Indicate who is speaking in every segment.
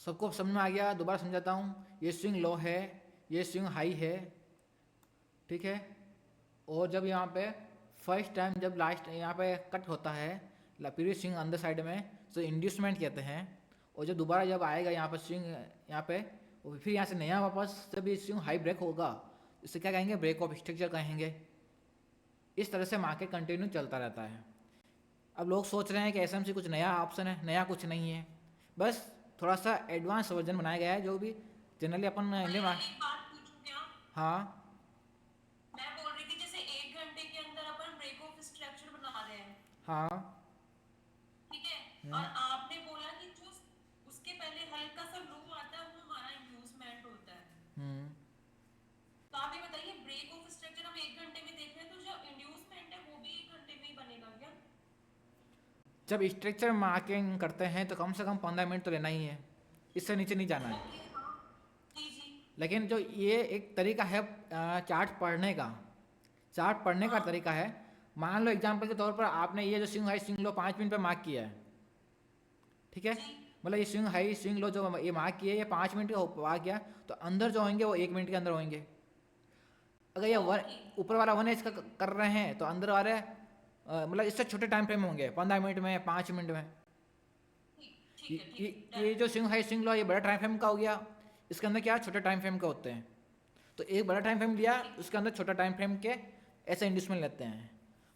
Speaker 1: सबको समझ में आ गया? दोबारा समझाता हूँ, ये स्विंग लो है, ये स्विंग हाई है, ठीक है। और जब यहाँ पे फर्स्ट टाइम जब लास्ट यहाँ पे कट होता है प्रीवियस स्विंग अंदर साइड में, तो इंड्यूसमेंट कहते हैं। और जब दोबारा जब आएगा यहाँ पर स्विंग यहाँ पे, और फिर यहाँ से नया वापस जब ये स्विंग हाई ब्रेक होगा, इसे क्या कहेंगे? ब्रेक ऑफ स्ट्रक्चर कहेंगे। इस तरह से मार्केट कंटिन्यू चलता रहता है। अब लोग सोच रहे हैं कि एसएमसी कुछ नया ऑप्शन है, नया कुछ नहीं है, बस थोड़ा सा एडवांस वर्जन बनाया गया है जो भी जनरली अपन इंडियन।
Speaker 2: एक बात पूछूं क्या?
Speaker 1: हाँ
Speaker 2: मैं बोल रही थी जैसे 1 घंटे के अंदर अपन ब्रेक ऑफ स्ट्रक्चर बना रहे हैं,
Speaker 1: हाँ।
Speaker 2: ठीक है? और
Speaker 1: हम्म
Speaker 2: आपने बोला कि जो उसके पहले हल्का सा लो आता है वो हमारा इंड्यूसमेंट होता है।
Speaker 1: हम्म।
Speaker 2: तो आप ये बताइए, ब्रेक ऑफ स्ट्रक्चर हम 1 घंटे में देख रहे हैं, तो जो इंड्यूसमेंट है वो भी 1 घंटे में ही बनेगा क्या?
Speaker 1: जब स्ट्रक्चर मार्किंग करते हैं तो कम से कम 15 मिनट तो लेना ही है, इससे नीचे नहीं जाना है।
Speaker 2: ओके, हाँ, जी जी।
Speaker 1: लेकिन जो ये एक तरीका है चार्ट पढ़ने का, चार्ट पढ़ने का
Speaker 2: हाँ
Speaker 1: तरीका है। मान लो एग्जांपल के तौर पर आपने ये जो swing high swing low 5 minute पे मार्क किया है, ठीक है।
Speaker 2: जी।
Speaker 1: मतलब ये स्विंग हाई स्विंग लो जो ये मार्क किए, ये 5 मिनट का मार्क किया, तो अंदर जो होंगे वो 1 मिनट के अंदर होंगे। अगर ये वन
Speaker 2: ओके,
Speaker 1: ऊपर वाला 1 एज का कर रहे हैं तो अंदर वाले मतलब इससे छोटे टाइम फ्रेम होंगे, 15 मिनट में, 5 मिनट में।
Speaker 2: ठीक
Speaker 1: ये
Speaker 2: ठीक है,
Speaker 1: ये,
Speaker 2: ठीक
Speaker 1: ये
Speaker 2: डन।
Speaker 1: जो स्विंग हाई स्विंग लो ये बड़ा टाइम फ्रेम का हो गया, इसके अंदर क्या छोटे टाइम फ्रेम का होते हैं। तो एक बड़ा टाइम फ्रेम लिया,
Speaker 2: ठीक है।
Speaker 1: उसके अंदर छोटा टाइम फ्रेम के ऐसे इंड्यूसमेंट लेते हैं।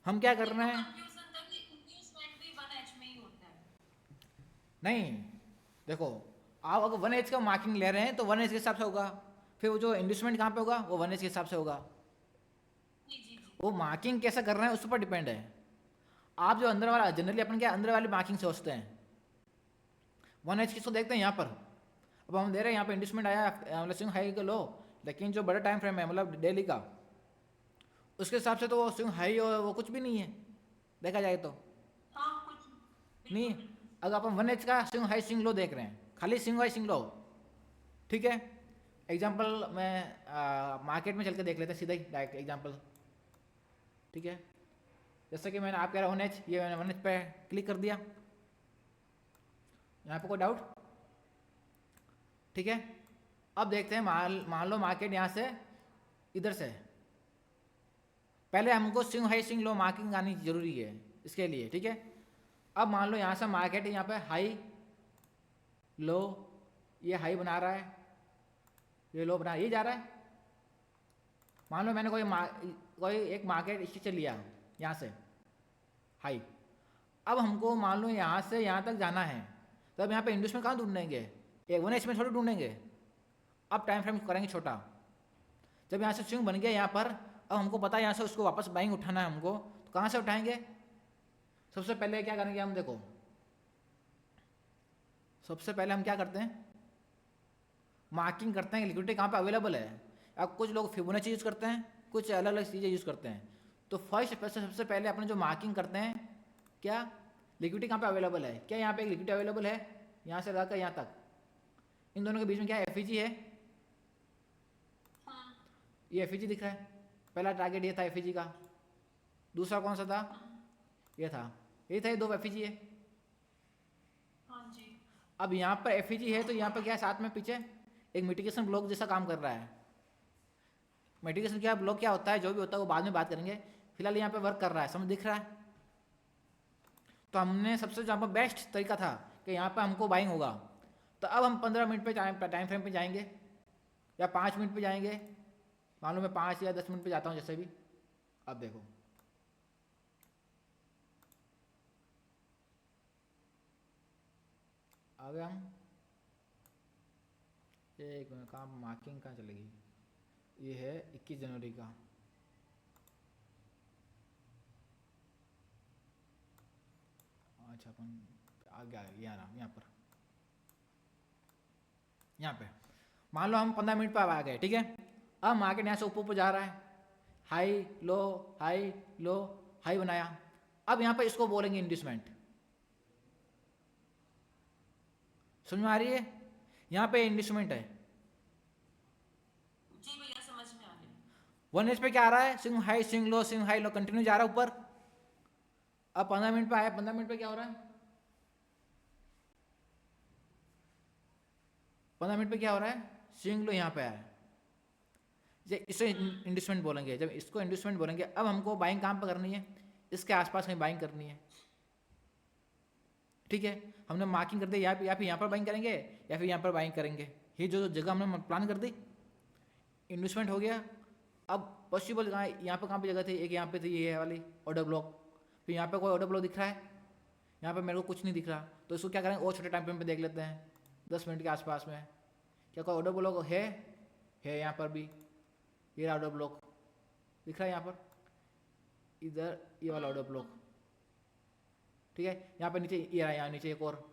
Speaker 1: हम क्या कर
Speaker 2: मेरे
Speaker 1: रहे
Speaker 2: को
Speaker 1: हैं?
Speaker 2: कंफ्यूजन था कि इंड्यूसमेंट भी 1 एच में ही होता है।
Speaker 1: नहीं, देखो, आप अगर 1 एज का मार्किंग ले रहे हैं तो 1 एज के हिसाब से होगा, फिर वो जो इंड्यूसमेंट कहाँ पे होगा वो 1 एज के हिसाब से होगा।
Speaker 2: जी जी जी।
Speaker 1: वो मार्किंग कैसा कर रहे हैं उस पर डिपेंड है। आप जो अंदर वाला जनरली अपन क्या अंदर वाली मार्किंग से सोचते हैं, 1 एच किसको देखते हैं यहाँ पर। अब हम दे रहे हैं यहाँ पे इंड्यूसमेंट आया मतलब स्विंग हाई का लो, लेकिन जो बड़ा टाइम फ्रेम है मतलब डेली का, उसके हिसाब से तो वो स्विंग हाई और वो कुछ भी नहीं है देखा जाए तो।
Speaker 2: हाँ, कुछ
Speaker 1: नहीं,
Speaker 2: बिल्कुल बिल्कुल।
Speaker 1: अगर अपन 1 एच का स्विंग हाई स्विंग लो देख रहे हैं, खाली स्विंग हाई स्विंग लो, ठीक है। एग्जाम्पल मैं मार्केट में चल के देख लेते हैं सीधा ही डायरेक्ट एग्जाम्पल, ठीक है। जैसे कि मैंने आप कह रहे 1 एच, ये मैंने 1 एच पे क्लिक कर दिया, यहाँ पे कोई डाउट? ठीक है। अब देखते हैं, मान लो मार्केट यहाँ से इधर से, पहले हमको swing high swing low marking आनी जरूरी है इसके लिए, ठीक है। अब मान लो यहाँ से मार्केट यहाँ पे हाई लो, ये हाई बना रहा है, ये लो बना, ये जा रहा है। मान लो मैंने कोई एक मार्केट स्ट्रक्चर लिया यहाँ से हाई, अब हमको मान लो यहाँ से यहाँ तक जाना है, तो अब यहाँ पे इंड्यूसमेंट कहाँ ढूंढेंगे? एक 1 एच में थोड़ी ढूंढेंगे। अब टाइम फ्रेम करेंगे छोटा, जब यहाँ से स्विंग बन गया यहाँ पर, अब हमको पता है यहाँ से उसको वापस बाइंग उठाना है हमको, तो कहाँ से उठाएंगे? सबसे पहले क्या करेंगे हम, देखो, सबसे पहले हम क्या करते हैं, मार्किंग करते हैं लिक्विडिटी कहाँ पे अवेलेबल है। अब कुछ लोग फिबोनाची यूज़ करते हैं, कुछ अलग अलग चीज़ें यूज़ करते हैं। तो फर्स्ट सबसे पहले अपने जो मार्किंग करते हैं, क्या लिक्विडिटी कहाँ पे अवेलेबल है, क्या यहाँ पे एक लिक्विडिटी अवेलेबल है, यहाँ से रहकर यहाँ तक, इन दोनों के बीच में क्या एफईजी है,
Speaker 2: हाँ
Speaker 1: ये एफईजी दिख रहा है। पहला टारगेट ये था एफईजी का, दूसरा कौन सा था,
Speaker 2: हाँ
Speaker 1: ये था, ये था, ये दो एफईजी है।
Speaker 2: हाँ जी।
Speaker 1: अब यहाँ पर एफईजी है तो यहाँ पर क्या है, साथ में पीछे एक मिटिगेशन ब्लॉक जैसा काम कर रहा है। मिटिगेशन क्या ब्लॉक क्या होता है, जो भी होता है वो बाद में बात करेंगे, फिलहाल यहाँ पे वर्क कर रहा है, समझ दिख रहा है। तो हमने सबसे जहाँ पर बेस्ट तरीका था कि यहाँ पे हमको बाइंग होगा, तो अब हम 15 मिनट पे टाइम फ्रेम पे जाएंगे या 5 मिनट पे जाएंगे। मान लो मैं 5 या 10 मिनट पे जाता हूँ जैसे भी। अब देखो, आ गए हम, एक मिनट, कहाँ मार्किंग कहाँ चलेगी, ये है 21 जनवरी का। अच्छा अपन आगे आ गए, यहाँ पर, यहाँ पे मान लो हम 15 मिनट पर आ गए, ठीक है। अब मार्केट यहाँ से ऊपर ऊपर जा रहा है, हाई लो हाई लो, हाई बनाया। अब यहाँ पर इसको बोलेंगे इंड्यूसमेंट, समझ में आ रही है? यहाँ पे इंड्यूसमेंट है।
Speaker 2: जी भैया, समझ में आ गया।
Speaker 1: 1 एच पे क्या आ रहा है, स्विंग हाई लो कंटिन्यू जा रहा है ऊपर। अब 15 मिनट पे आया, 15 मिनट पे क्या हो रहा है, 15 मिनट पे क्या हो रहा है, स्विंग लो यहाँ पे है, ये इसे इंड्यूसमेंट बोलेंगे। जब इसको इंड्यूसमेंट बोलेंगे, अब हमको बाइंग कहाँ पे करनी है, इसके आसपास कहीं बाइंग करनी है। ठीक है, हमने मार्किंग कर दी, या फिर यहाँ पर बाइंग करेंगे या फिर यहाँ पर बाइंग करेंगे। ये जो जगह हमने प्लान कर दी, इन्वेस्टमेंट हो गया। अब पॉसिबल यहाँ पे कहाँ पे जगह थी, एक यहाँ पे थी ये वाली ऑर्डर ब्लॉक, फिर यहाँ पे कोई ऑर्डर ब्लॉक दिख रहा है, यहाँ पे मेरे को कुछ नहीं दिख रहा, तो इसको क्या करेंगे और छोटे टाइम फ्रेम पे देख लेते हैं 10 मिनट के आसपास में, क्या कोई ऑर्डर ब्लॉक है यहाँ पर भी, ये ऑर्डर ब्लॉक दिख रहा है यहाँ पर, इधर ये वाला ऑर्डर ब्लॉक। ठीक है, यहाँ पे नीचे ये रहा, यहाँ नीचे एक और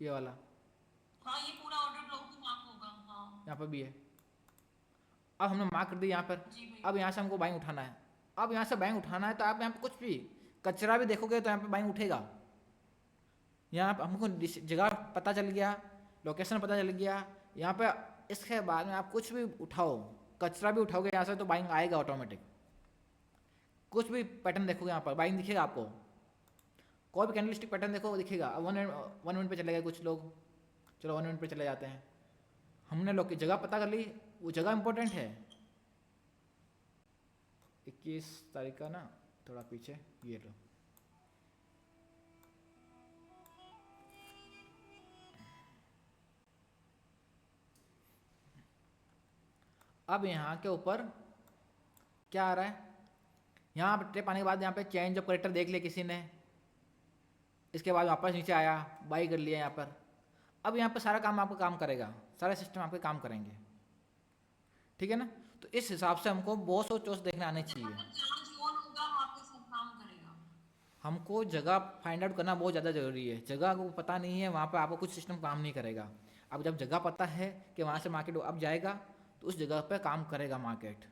Speaker 1: ये वाला,
Speaker 2: हाँ ये पूरा ऑर्डर ब्लॉक तो मार्क होगा। हाँ
Speaker 1: यहाँ पर भी है। अब हमने मार्क कर दिया यहाँ पर,
Speaker 2: जी भाई।
Speaker 1: अब यहाँ से हमको बाइंग उठाना है। अब यहाँ से बाइंग उठाना है तो आप यहाँ पे कुछ भी कचरा भी देखोगे तो यहाँ पे बाइंग उठेगा। यहाँ पे हमको जगह पता चल गया, लोकेशन पता चल गया, यहाँ पे इसके बाद में आप कुछ भी उठाओ, कचरा भी उठाओगे यहाँ से तो बाइंग आएगा ऑटोमेटिक। कुछ भी पैटर्न देखोगे यहाँ पर बाइंग दिखेगा आपको, कोई भी कैंडलस्टिक पैटर्न देखो वो दिखेगा। अब 1 मिनट पे चले गए कुछ लोग, चलो 1 मिनट पे चले जाते हैं। हमने लोग की जगह पता कर ली, वो जगह इंपॉर्टेंट है। 21 तारीख का ना थोड़ा पीछे, ये लो अब यहाँ के ऊपर क्या आ रहा है, यहाँ पे टेप आने के बाद यहाँ पे चेंज ऑफ करेक्टर देख लिया किसी ने, इसके बाद वापस नीचे आया, बाई कर लिया यहाँ पर। अब यहाँ पर सारा काम आपका काम करेगा, सारे सिस्टम आपके काम करेंगे। ठीक है ना, तो इस हिसाब से हमको बहुत सौ चोस देखने आने चाहिए।
Speaker 2: जहाँ जोन होगा वहाँ पे सब काम करेगा।
Speaker 1: हमको जगह फाइंड आउट करना बहुत ज़्यादा ज़रूरी है। जगह को पता नहीं है, वहाँ पर आपको कुछ सिस्टम काम नहीं करेगा। अब जब जगह पता है कि वहाँ से मार्केट अब जाएगा, तो उस जगह पे काम करेगा मार्केट,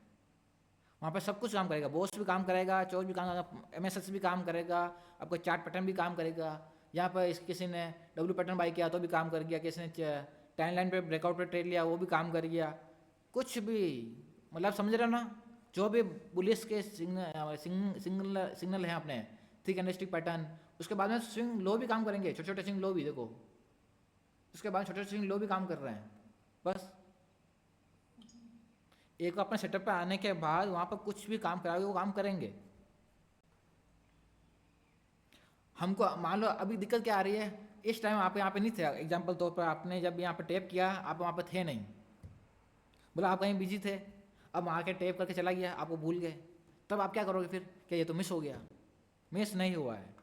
Speaker 1: वहाँ पे सब कुछ काम करेगा। बोस भी काम करेगा, चोज भी काम करेगा, एमएसएस भी काम करेगा, आपका चार्ट पैटर्न भी काम करेगा। यहाँ पर किसी ने डब्ल्यू पैटर्न बाई किया तो भी काम कर गया, किसी ने 10 लाइन पे ब्रेकआउट पे ट्रेड लिया वो भी काम कर गया। कुछ भी मतलब समझ रहे हो ना, जो भी बुलिश के सिग्नल हैं अपने थिक कैंडलस्टिक पैटर्न, उसके बाद में स्विंग लो भी काम करेंगे, छोटे छोटे स्विंग लो भी देखो, उसके बाद छोटे छोटे स्विंग लो भी काम कर रहे हैं। बस एक अपने सेटअप पे आने के बाद वहाँ पर कुछ भी काम कराओगे वो काम करेंगे। हमको मान लो अभी दिक्कत क्या आ रही है, इस टाइम आप यहाँ पे नहीं थे, एग्जाम्पल तौर पर आपने जब यहाँ पे टैप किया आप वहाँ पे थे नहीं, बोला आप कहीं बिजी थे, अब मार्केट टैप करके चला गया, आपको भूल गए, तब आप क्या करोगे फिर, क्या ये तो मिस हो गया? मिस नहीं हुआ है,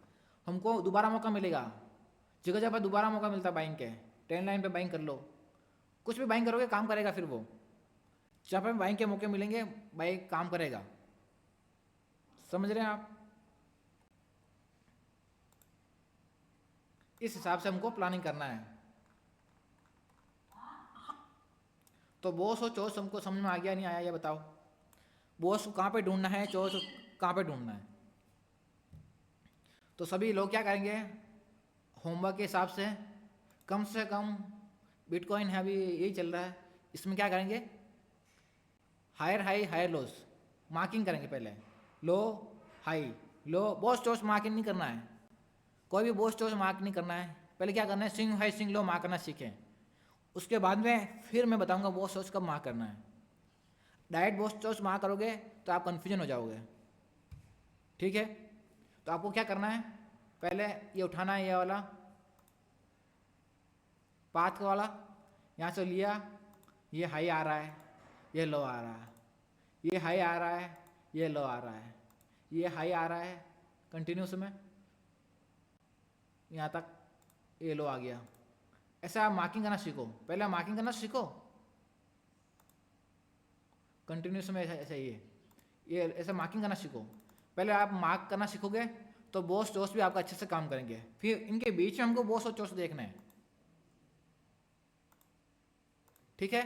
Speaker 1: हमको दोबारा मौका मिलेगा। जगह जगह पर दोबारा मौका मिलता है बाइंग के, 10 लाइन पे बाइंग कर लो, कुछ भी बाइंग करोगे काम करेगा। फिर वो जहाँ पर बाइंग के मौके मिलेंगे बाइंग काम करेगा। समझ रहे हैं आप? इस हिसाब से हमको प्लानिंग करना है। तो बॉस और चोस हमको समझ में आ गया नहीं आया, ये बताओ। बॉस को कहाँ पे ढूंढना है, चोस कहाँ पे ढूंढना है? तो सभी लोग क्या करेंगे, होमवर्क के हिसाब से कम बिटकॉइन है अभी यही चल रहा है, इसमें क्या करेंगे, higher high higher lows marking करेंगे। पहले लो हाई लो, बॉस चोस मार्किंग नहीं करना है, कोई भी बॉस चोस मार्क नहीं करना है। पहले क्या करना है, swing high swing low mark करना सीखें, उसके बाद में फिर मैं बताऊंगा बॉस चोस कब मार्क करना है। डायरेक्ट बॉस चोस मार्क करोगे तो आप कन्फ्यूजन हो जाओगे। ठीक है, तो आपको क्या करना है, पहले ये उठाना है, ये वाला पाथ वाला, यहाँ से लिया, ये हाई आ रहा है, ये लो आ रहा है, ये हाई आ रहा है, ये लो आ रहा है, ये हाई आ रहा है कंटिन्यूस में, यहाँ तक ये लो आ गया। ऐसा आप मार्किंग करना सीखो, पहले मार्किंग करना सीखो कंटिन्यूस में, ऐसा ये ऐसा मार्किंग करना सीखो। पहले आप मार्क करना सीखोगे तो बॉस चोस भी आपका अच्छे से काम करेंगे। फिर इनके बीच में हमको बॉस और चोस देखना है। ठीक है,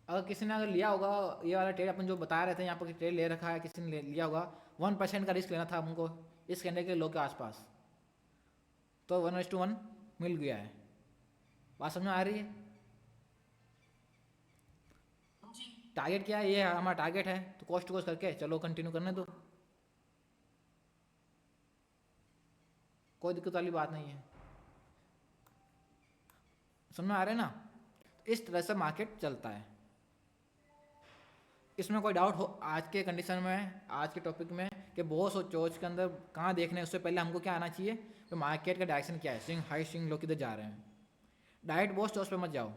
Speaker 1: अगर किसी ने अगर लिया होगा ये वाला ट्रेड, अपन जो बता रहे थे यहाँ पर ट्रेड ले रखा है, किसी ने लिया होगा, 1% का रिस्क लेना था हमको इस कैंडल के लो के आसपास, तो 1:1 मिल गया है। बात समझ में आ रही है? टारगेट क्या है, ये हमारा टारगेट है, तो कॉस्ट टू कॉस्ट करके चलो कंटिन्यू करने दो। कोई दिक्कत वाली बात नहीं है। समझ में आ रहा है ना? इस तरह से मार्केट चलता है। इसमें कोई डाउट हो आज के कंडीशन में, आज के टॉपिक में, कि बॉस और चोच के अंदर कहाँ देखने, उससे पहले हमको क्या आना चाहिए कि मार्केट का डायरेक्शन क्या है, स्विंग हाई स्विंग लो किधर जा रहे हैं। डायरेक्ट बॉस चोच पे मत जाओ,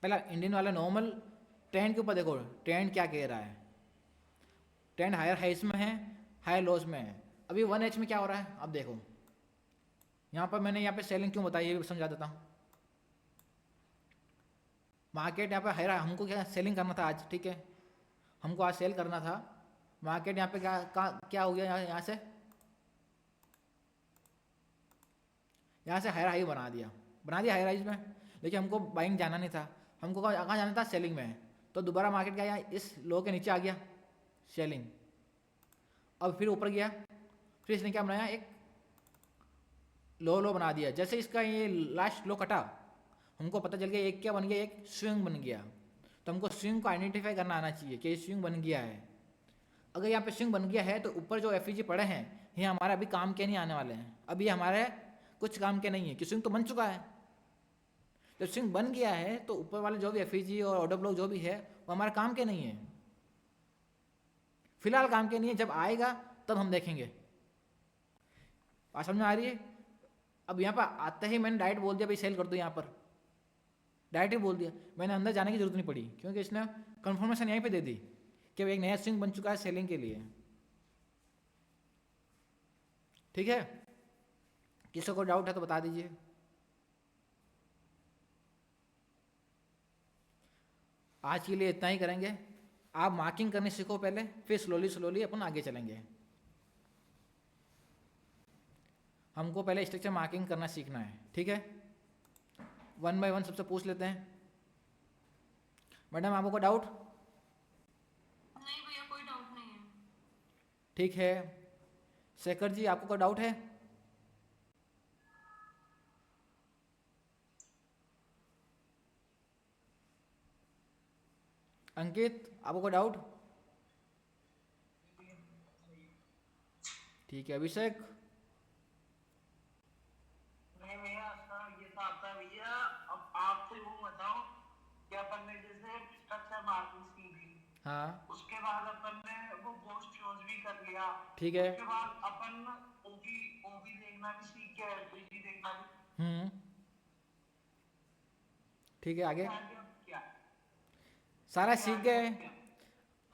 Speaker 1: पहला इंडियन वाला नॉर्मल ट्रेंड के ऊपर देखो, ट्रेंड क्या कह रहा है। ट्रेंड हायर हाइस में है, हायर लोज में है। अभी 1H में क्या हो रहा है अब देखो, यहाँ पर मैंने यहाँ पे सेलिंग क्यों बताई ये भी समझा देता हूँ। मार्केट यहाँ पे हायर, हमको क्या सेलिंग करना था आज, ठीक है, हमको आज सेल करना था। मार्केट यहाँ पे क्या हो गया, यहाँ से हायर हाई बना दिया हायर हाइज में, लेकिन हमको बाइंग जाना नहीं था, हमको कहाँ जाना था, सेलिंग में। तो दोबारा मार्केट क्या आया, इस लो के नीचे आ गया, सेलिंग। अब फिर ऊपर गया, फिर इसने क्या बनाया, एक लो बना दिया। जैसे इसका ये लास्ट लो कटा, हमको पता चल गया एक क्या बन गया, एक स्विंग बन गया। तो हमको स्विंग को आइडेंटिफाई करना आना चाहिए कि ये स्विंग बन गया है। अगर यहाँ पे स्विंग बन गया है तो ऊपर जो एफईजी पड़े हैं ये हमारे अभी काम के नहीं आने वाले हैं, अभी हमारे कुछ काम के नहीं है, कि स्विंग तो बन चुका है। जब स्विंग बन गया है तो ऊपर वाले जो भी एफईजी और ऑर्डर ब्लॉक जो भी है वो हमारे काम के नहीं है, फिलहाल काम के नहीं है। जब आएगा तब हम देखेंगे। बात समझ में आ रही है? अब यहाँ पर आते ही मैंने डायरेक्ट बोल दिया भाई सेल कर दो, यहाँ पर डायरेक्ट ही बोल दिया, मैंने अंदर जाने की जरूरत नहीं पड़ी, क्योंकि इसने कंफर्मेशन यहीं पे दे दी कि एक नया स्विंग बन चुका है सेलिंग के लिए। ठीक है, किसी को डाउट है तो बता दीजिए। आज के लिए इतना ही करेंगे। आप मार्किंग करनी सीखो पहले, फिर स्लोली अपन आगे चलेंगे। हमको पहले स्ट्रक्चर मार्किंग करना सीखना है, ठीक है। 1 बाय 1 सबसे पूछ लेते हैं। मैडम आपको कोई डाउट?
Speaker 2: नहीं भैया, कोई डाउट नहीं है।
Speaker 1: ठीक है, शेखर जी आपको कोई डाउट है? अंकित आपको कोई डाउट? ठीक है, अभिषेक?
Speaker 3: नहीं भैया, ये तो आता है भैया। अब आपसे वो बताओ कि अपन ने जैसे स्ट्रक्चर मार्किंग सीखी,
Speaker 1: हाँ
Speaker 3: उसके बाद अपन ने वो पोस्ट चूज भी कर लिया,
Speaker 1: ठीक है।
Speaker 3: उसके बाद अपन ओबी देखना भी सीख गए, एलपीजी देखना भी।
Speaker 1: ठीक है, आगे
Speaker 3: क्या
Speaker 1: सारा सीख गए।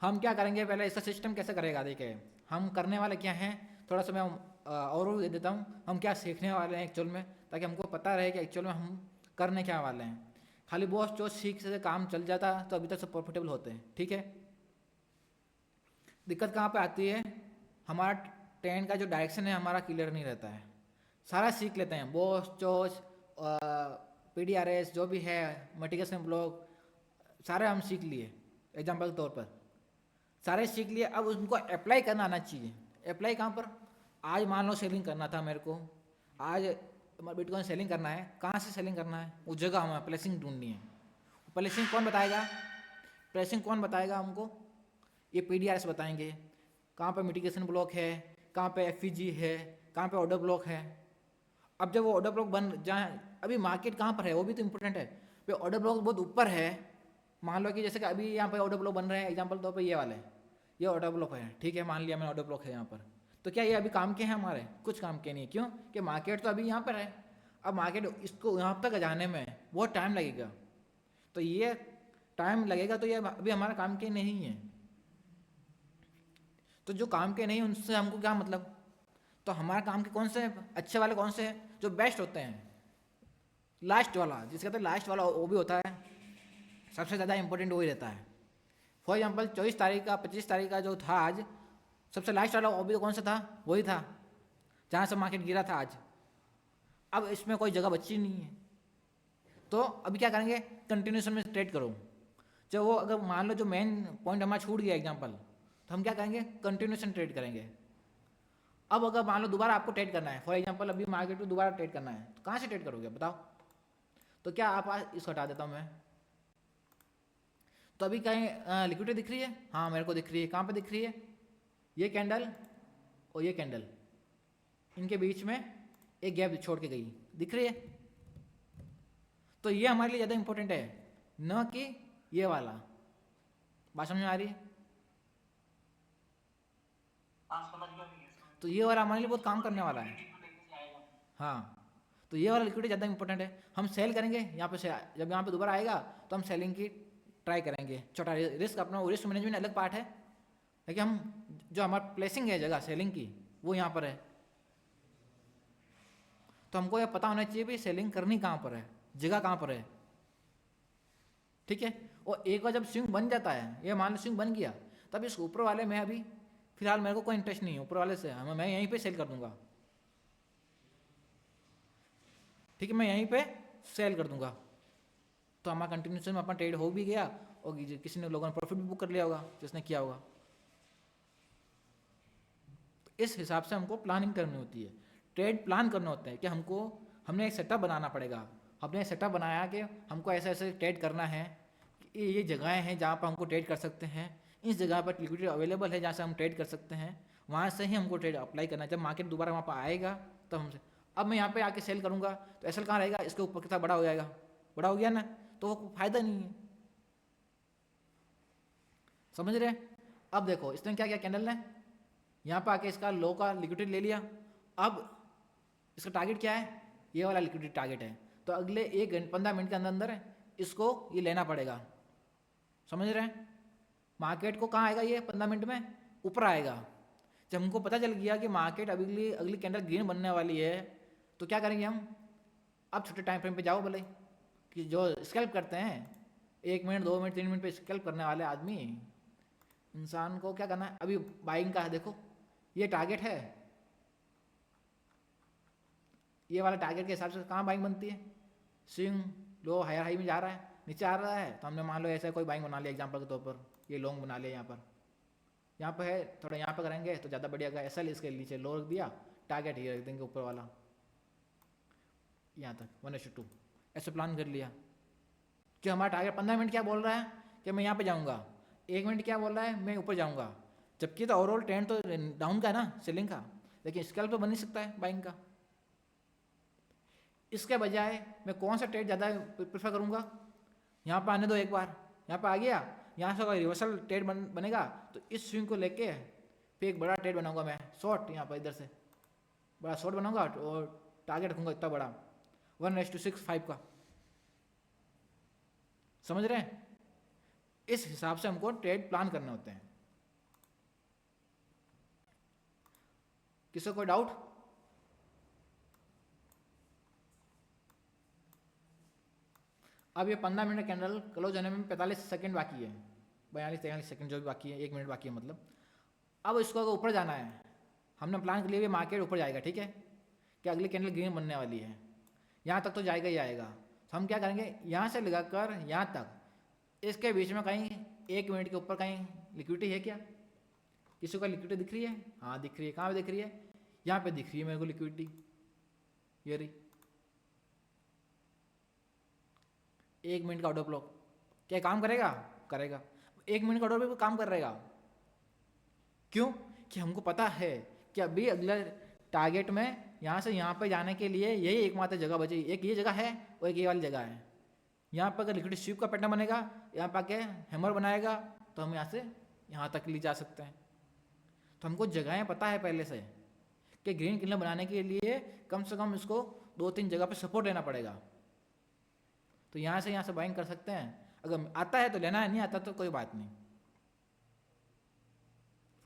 Speaker 1: हम क्या करेंगे, पहले इसका सिस्टम कैसे करेगा, देखिए हम करने वाले क्या हैं, थोड़ा सा मैं और दे देता हूँ हम क्या सीखने वाले हैं एक्चुअल में, ताकि हमको पता रहे कि एक्चुअल में हम करने क्या वाले हैं। खाली बॉस जो सीख से काम चल जाता तो अभी तक सब प्रॉफिटेबल होते हैं, ठीक है। दिक्कत कहाँ पे आती है, हमारा ट्रेंड का जो डायरेक्शन है हमारा क्लियर नहीं रहता है। सारा सीख लेते हैं, बॉस चोच PDRS जो भी है, मिटिगेशन ब्लॉक, सारे हम सीख लिए एग्जाम्पल के तौर पर, सारे सीख लिए। अब उनको अप्लाई करना आना चाहिए। अप्लाई कहाँ पर, आज मान लो सेलिंग करना था मेरे को, आज बिटकॉइन सेलिंग करना है, कहाँ से सेलिंग करना है, उस जगह हमें प्लेसिंग ढूंढनी है। प्लेसिंग कौन बताएगा, प्लेसिंग कौन बताएगा हमको, ये PDRS बताएंगे। कहाँ पे मिटिगेशन ब्लॉक है, कहाँ पे FEG है, कहाँ पे ऑर्डर ब्लॉक है। अब जब वो ऑर्डर ब्लॉक बन जाए, अभी मार्केट कहाँ पर है वो भी तो इम्पोर्टेंट है। भाई ऑर्डर ब्लॉक बहुत ऊपर है, मान लो कि जैसे कि अभी यहाँ पे ऑर्डर ब्लॉक बन रहे हैं, एग्जाम्पल तौर पर ये वाले, ये ऑर्डर ब्लॉक है, ठीक है, मान लिया मैंने ऑर्डर ब्लॉक है यहाँ पर। तो क्या ये अभी काम के हैं हमारे, कुछ काम के नहीं, क्यों कि मार्केट तो अभी यहाँ पर है। अब मार्केट इसको यहाँ तक जाने में बहुत टाइम लगेगा, तो ये टाइम लगेगा, तो ये अभी हमारा काम के नहीं है। तो जो काम के नहीं उनसे हमको क्या मतलब, तो हमारा काम के कौन से अच्छे वाले कौन से हैं, जो बेस्ट होते हैं। लास्ट वाला जिसका कहते हैं लास्ट वाला वो भी होता है, सबसे ज़्यादा इंपॉर्टेंट वही रहता है। फॉर एग्जाम्पल 24 तारीख का 25 तारीख का जो था आज, सबसे लास्ट वाला वो भी कौन सा था, वही था जहाँ से मार्केट गिरा था आज। अब इसमें कोई जगह बची नहीं है, तो अभी क्या करेंगे, कंटिन्यूशन में ट्रेड करो। जब वो अगर मान लो जो मेन पॉइंट हमारा छूट गया एग्जाम्पल, तो हम क्या करेंगे, कंटिन्यूशन ट्रेड करेंगे। अब अगर मान लो दोबारा आपको ट्रेड करना है, फॉर एग्जाम्पल अभी मार्केट को दोबारा ट्रेड करना है, तो कहाँ से ट्रेड करोगे बताओ। तो क्या आप इसको हटा देता हूँ मैं। तो अभी कहीं लिक्विडिटी दिख रही है, हाँ मेरे को दिख रही है। कहाँ पे दिख रही है, ये कैंडल और ये कैंडल, इनके बीच में एक गैप छोड़ के गई, दिख रही है। तो ये हमारे लिए ज़्यादा इंपॉर्टेंट है, न कि ये वाला। बात समझ में आ रही है?
Speaker 3: हाँ समझ में नहीं है,
Speaker 1: तो ये वाला हमारे लिए बहुत काम करने वाला है।
Speaker 3: लिक्विडिटी को लेके जाएगा।
Speaker 1: हाँ, तो ये वाला लिक्विडिटी ज़्यादा इंपॉर्टेंट है। हम सेल करेंगे यहाँ पे जब यहाँ पे दोबारा आएगा तो हम सेलिंग की ट्राई करेंगे। छोटा रिस्क अपना, रिस्क मैनेजमेंट अलग पार्ट है, लेकिन हम जो हमारा प्लेसिंग है जगह सेलिंग की वो यहाँ पर है। तो हमको यह पता होना चाहिए भी सेलिंग करनी कहाँ पर है, जगह कहाँ पर है, ठीक है। और एक बार जब स्विंग बन जाता है, ये मान लो स्विंग बन गया, तब इस ऊपर वाले में अभी फिलहाल मेरे को कोई इंटरेस्ट नहीं है ऊपर वाले से, मैं यहीं पे सेल कर दूंगा, ठीक है, मैं यहीं पे सेल कर दूंगा। तो हमारा कंटिन्यूशन में अपना ट्रेड हो भी गया और किसी ने लोगों ने प्रॉफिट भी बुक कर लिया होगा जिसने किया होगा। तो इस हिसाब से हमको प्लानिंग करनी होती है, ट्रेड प्लान करने होते हैं कि हमने एक सेटअप बनाना पड़ेगा। हमने एक सेटअप बनाया कि हमको ऐसे ऐसे ट्रेड करना है, कि ये जगहें हैं जहाँ पर हमको ट्रेड कर सकते हैं, इस जगह पर लिक्विडिटी अवेलेबल है जहाँ से हम ट्रेड कर सकते हैं, वहाँ से ही हमको ट्रेड अप्लाई करना है। जब मार्केट दोबारा वहाँ पर आएगा तब हमसे, अब मैं यहाँ पे आके सेल करूँगा तो एसएल कहाँ रहेगा, इसके ऊपर कितना बड़ा हो जाएगा, बड़ा हो गया ना, तो वो फायदा नहीं है। समझ रहे हैं? अब देखो इसने क्या किया, कैंडल ने यहाँ पर आके इसका लो का लिक्विडिटी ले लिया। अब इसका टारगेट क्या है, ये वाला लिक्विडिटी टारगेट है। तो अगले 15 मिनट के अंदर अंदर इसको ये लेना पड़ेगा। समझ रहे हैं? मार्केट को कहाँ आएगा, ये 15 मिनट में ऊपर आएगा। जब हमको पता चल गया कि मार्केट अगली अगली कैंडल ग्रीन बनने वाली है, तो क्या करेंगे हम, अब छोटे टाइम फ्रेम पे जाओ भले, कि जो स्कैल्प करते हैं 1 मिनट 2 मिनट 3 मिनट पे स्कैल्प करने वाले आदमी, इंसान को क्या करना है, अभी बाइंग का है, देखो ये टारगेट है, ये वाला टारगेट के हिसाब से कहाँ बाइंग बनती है, स्विंग लो हायर हाई में जा रहा है, नीचे आ रहा है, तो हमने मान लो ऐसा कोई बाइंग बना लिया एग्जांपल के तौर पर, ये लॉन्ग बना लिया, यहाँ पर है, थोड़ा यहाँ पर करेंगे तो ज़्यादा बढ़िया। एस एल इसके नीचे लो रख दिया, टारगेट ये रख देंगे ऊपर वाला यहाँ तक 1:2, ऐसे प्लान कर लिया कि हमारा टारगेट 15 मिनट क्या बोल रहा है कि मैं यहाँ पे जाऊँगा, 1 मिनट क्या बोल रहा है मैं ऊपर जाऊँगा, जबकि तो ओवरऑल ट्रेंड तो डाउन का है ना, सेलिंग का, लेकिन स्केल तो बन नहीं सकता है बाइंग का। इसके बजाय मैं कौन सा ट्रेड ज़्यादा प्रेफर करूँगा, यहाँ पर आने दो एक बार, यहाँ पर आ गया, यहाँ से अगर रिवर्सल ट्रेड बनेगा तो इस स्विंग को लेके फिर एक बड़ा ट्रेड बनाऊंगा मैं, शॉर्ट यहाँ पर इधर से बड़ा शॉर्ट बनाऊंगा और टारगेट रखूँगा इतना बड़ा 1:65 का। समझ रहे हैं? इस हिसाब से हमको ट्रेड प्लान करने होते हैं। किसी को कोई डाउट? अब ये 15 मिनट कैंडल क्लोज होने में 45 सेकंड बाकी है, 42-43 सेकंड जो भी बाकी है, 1 मिनट बाकी है मतलब। अब इसको अगर ऊपर जाना है, हमने प्लान कर लिया मार्केट ऊपर जाएगा, ठीक है, कि अगली कैंडल ग्रीन बनने वाली है, यहाँ तक तो जाएगा ही आएगा। तो हम क्या करेंगे, यहाँ से लगाकर यहाँ तक, इसके बीच में कहीं 1 मिनट के ऊपर कहीं लिक्विडिटी है क्या, किसी को लिक्विडिटी दिख रही है? हाँ दिख रही है। कहाँ पे दिख रही है? यहाँ पे दिख रही है मेरे को लिक्विडिटी, ये रही 1 मिनट का ऑर्डर ब्लॉक। क्या काम करेगा? करेगा। 1 मिनट का ऑर्डर भी काम कर रहेगा, क्यों कि हमको पता है कि अभी अगला टारगेट में यहाँ से यहाँ पे जाने के लिए यही एकमात्र जगह बची, एक ये जगह है और एक ये वाली जगह है। यहाँ पर अगर लिक्विडिटी स्वीप का पैटर्न बनेगा, यहाँ पर आके हैमर बनाएगा तो हम यहाँ से यहाँ तक ले जा सकते हैं। तो हमको जगहें पता है पहले से कि ग्रीन कैंडल बनाने के लिए कम से कम इसको 2-3 जगह पे सपोर्ट लेना पड़ेगा। तो यहाँ से बाइंग कर सकते हैं, अगर आता है तो लेना है, नहीं आता तो कोई बात नहीं।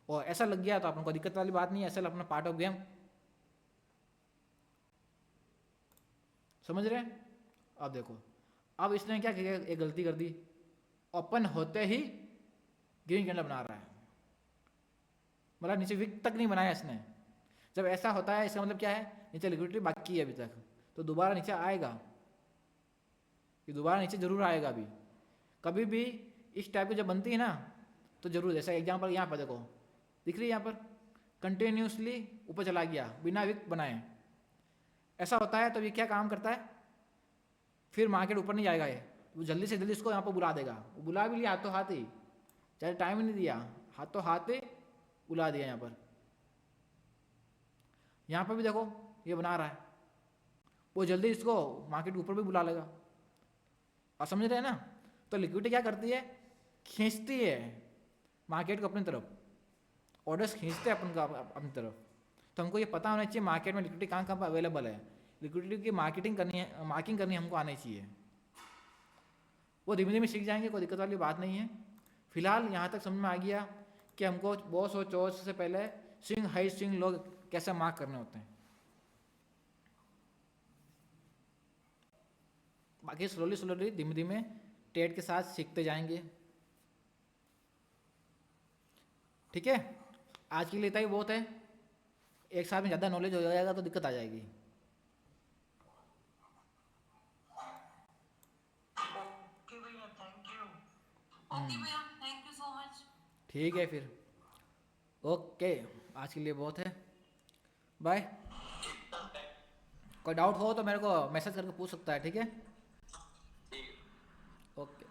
Speaker 1: और ऐसा लग गया तो अपन को दिक्कत वाली बात नहीं है, ऐसा अपना पार्ट ऑफ गेम। समझ रहे हैं? अब देखो, अब इसने क्या किया, एक गलती कर दी, ओपन होते ही ग्रीन कैंडल बना रहा है, मतलब नीचे विक तक नहीं बनाया इसने। जब ऐसा होता है इसका मतलब क्या है, नीचे लिक्विडिटी बाकी है अभी तक, तो दोबारा नीचे आएगा, ये दोबारा नीचे जरूर आएगा। अभी कभी भी इस टाइप की जब बनती है ना तो जरूर, जैसा एग्जांपल यहाँ पर देखो दिख रही है, यहाँ पर कंटिन्यूसली ऊपर चला गया बिना विक बनाए, ऐसा होता है। तो ये क्या काम करता है, फिर मार्केट ऊपर नहीं जाएगा, ये वो जल्दी से जल्दी इसको यहाँ पर बुला देगा। वो बुला भी लिया हाथों हाथ ही, चाहे टाइम ही नहीं दिया, हाथों हाथ ही बुला दिया यहाँ पर। यहाँ पर भी देखो ये बना रहा है, वो जल्दी इसको मार्केट के ऊपर भी बुला लेगा। आप समझ रहे हैं ना? तो लिक्विडिटी क्या करती है, खींचती है मार्केट को अपनी तरफ, ऑर्डर्स खींचते हैं अपन का अपनी तरफ। तो हमको ये पता होना चाहिए मार्केट में लिक्विडिटी कहाँ कहाँ पर अवेलेबल है, लिक्विडिटी की मार्किंग करनी हमको आनी चाहिए। वो धीमे धीमे सीख जाएंगे, कोई दिक्कत वाली बात नहीं है। फिलहाल यहाँ तक समझ में आ गया कि हमको बहुत सौ चौथ से पहले स्विंग हाई स्विंग लो कैसे मार्क करने होते हैं। बाकी स्लोली धीमे धीमे ट्रेड के साथ सीखते जाएंगे। ठीक है, आज के लिए इतना ही बहुत है। एक साल में ज़्यादा नॉलेज हो जाएगा तो दिक्कत आ जाएगी।
Speaker 3: ओके भैया, थैंक यू।
Speaker 2: ओके भैया, थैंक यू सो मच।
Speaker 1: ठीक है फिर, ओके, आज के लिए बहुत है, बाय। कोई डाउट हो तो मेरे को मैसेज करके पूछ सकता है, ठीक है? ओके।